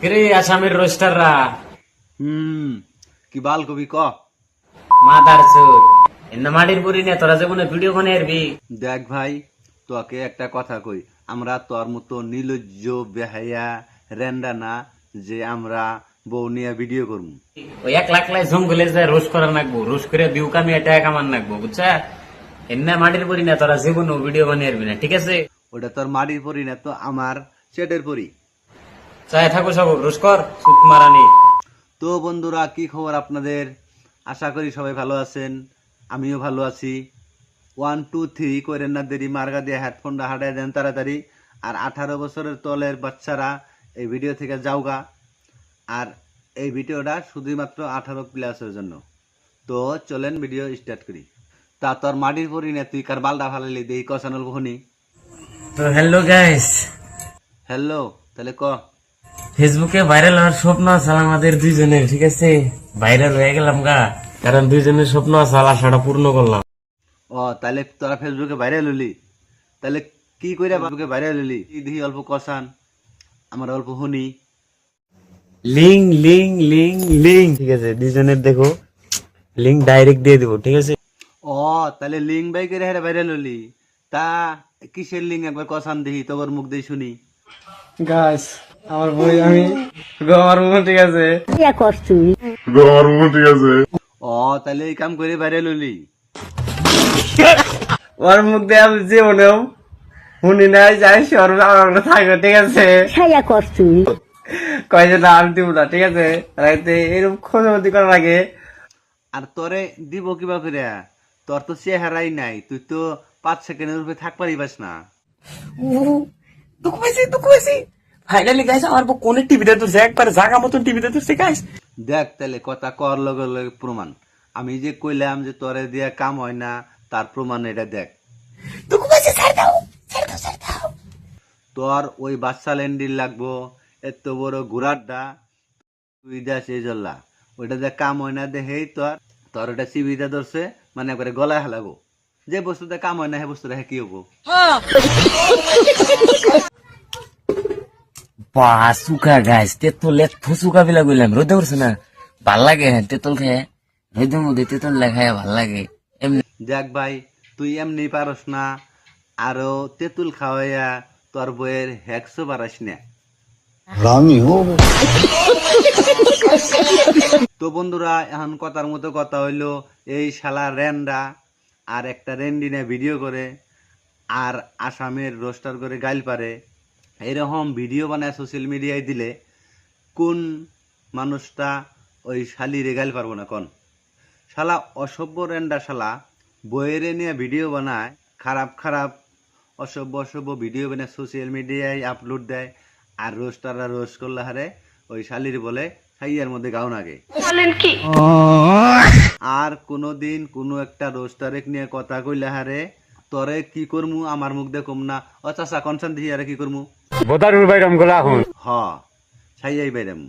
কিরে আসামের রোস্টাররা হুম কি বাল কবি ক মাদার চোদ এন্না মাটির পুরি নিয়ে তোরা যে কোনো ভিডিও বানিয়ে আরবি। দেখ ভাই তোকে একটা কথা কই, আমরা তোর মতো নির্লজ্জ বেহাইয়া রেন্ডা না যে আমরা বউ নিয়ে ভিডিও করবো। ওই 1 লাখ লাই জঙ্গলে যায় রোজ করা নাকবো, রোজ করে ভিউ কামিয়ে টাকা কামান নাকবো, বুঝছা? এন্না মাটির পুরি নিয়ে তোরা যে কোনো ভিডিও বানিয়ে আরবি না, ঠিক আছে? ওটা তোর মাটির পরি না তো আমার চেটের পরি। চাই থাকো সব রোজ কর সুত মারানি। তো বন্ধুরা কি খবর আপনাদের? আশা করি সবাই ভালো আছেন, আমিও ভালো আছি। 1 2 3 করেন না দেরি, মার্গা দিয়ে হেডফোনটা হাঁটাই দেন তাড়াতাড়ি। আর 18 বছরের তলের বাচ্চারা এই ভিডিও থেকে যাওগা। আর এই ভিডিওটা শুধুমাত্র 18 প্লাসের জন্য। তো চলেন ভিডিও স্টার্ট করি। তা তোর মাটির পরি না তুই কার বালটা ফালাইলি দেই কসানল বহনি। তো হ্যালো গাইস, হ্যালো তাহলে ক। ফেসবুকে ভাইরাল হওয়ার স্বপ্ন আছে আমাদের দুইজনের, ঠিক আছে? ভাইরাল হয়ে গেলাম গা, কারণ দুইজনের স্বপ্ন আছে, আশাটা পূর্ণ করলাম। ও তাহলে তোরা ফেসবুকে ভাইরাল হলি, তাহলে কি কইরা ফেসবুকে ভাইরাল হলি দিহি অল্প কসান আমার অল্প হুনি। লিঙ্ক লিঙ্ক লিঙ্ক লিঙ্ক ঠিক আছে, দুইজনের দেখো লিঙ্ক ডাইরেক্ট দিয়ে দিব, ঠিক আছে? ও তাহলে লিঙ্ক বাই করে হেরে ভাইরাল হলি, তা কিসের লিঙ্ক একবার কসান দিহি তোর মুখ দিয়ে শুনি। গাছ আমার বই আমি আমার মন ঠিক আছে। ও তাহলে এই কাম করে ভাইরাল হলি। ওর মুখ দিয়ে আমি জীবনেও শুনি নাই যাই সর আমার থাকবে, ঠিক আছে? কয় যে না আমি দিব না, ঠিক আছে? রাইতে এরকম খোঁজাখুঁজি করার আগে আর তোরে দিব কিবা করে, তোর তো চেহারাই নাই, তুই তো 5 সেকেন্ডের উপরে থাকবারই পাস না। দুঃখ পাইছি ফাইনালি গাইস, আমার কোন টিভিতে তো একবার জাগা মতন টিভিতে তো গাইস। দেখ তাহলে কথা কর লগে লগে প্রমাণ, আমি যে কইলাম যে তোরে দিয়া কাম হয় না তার প্রমাণ এটা দেখ। দুঃখ পাইছি, ছাড় দাও। তোর ওই বাচ্চা ল্যান্ডির লাগবো, এত বড় ঘোড়ারটা তুই দেশ এই জল্লা, ওইটা যে কাম হয় না দেহেই তোর তোর ওটা চিবিটা ধরছে, মানে একবারে গলায় হালাবো। যে বস্তুতে কাম হয় না সেই বস্তুটা কি হবো? সুকা গাইস, তেতুল এক ফুসুকা বিলা কইলাম, রোদে উঠছে না, ভাল লাগে তেতুল খেয়ে, রোদের মধ্যে তেতুল লেখায় ভাল লাগে। এমনি দেখ ভাই তুই এমনি পারস না, আরো তেঁতুল খাওয়াইয়া তোর বইয়ের হ্যাক্সও পারাস না। তো বন্ধুরা এখন কথার মতো কথা হইলো, এই শালা রেন্ডা আর একটা রেন্ডিনে ভিডিও করে আর আসামের রোস্টার করে গাইল পারে, এরকম ভিডিও বানায় সোশ্যাল মিডিয়ায় দিলে কোন মানুষটা ওই শালিরে গাইল পারবো না কোন? শালা অসভ্য রেন্ডা শালা বইয়েরে নিয়ে ভিডিও বানায়, খারাপ খারাপ অসভ্য ভিডিও বানায় সোশ্যাল মিডিয়ায় আপলোড দেয়, আর রোস্টাররা রোস্ট করলে হারে ওই শালির বলে খাইয়ার মধ্যে গাউন আগে। আর কোনোদিন কোনো একটা রোস্টারে নিয়ে কথা কইলে হারে তরে কি করমু আমার মুখ দিয়ে কম না, ও চাচা কনসান দিহি আরে কি করমু বোতারুর বাইরাম গোলা এখন হ ছাইয়াই বাইরাম।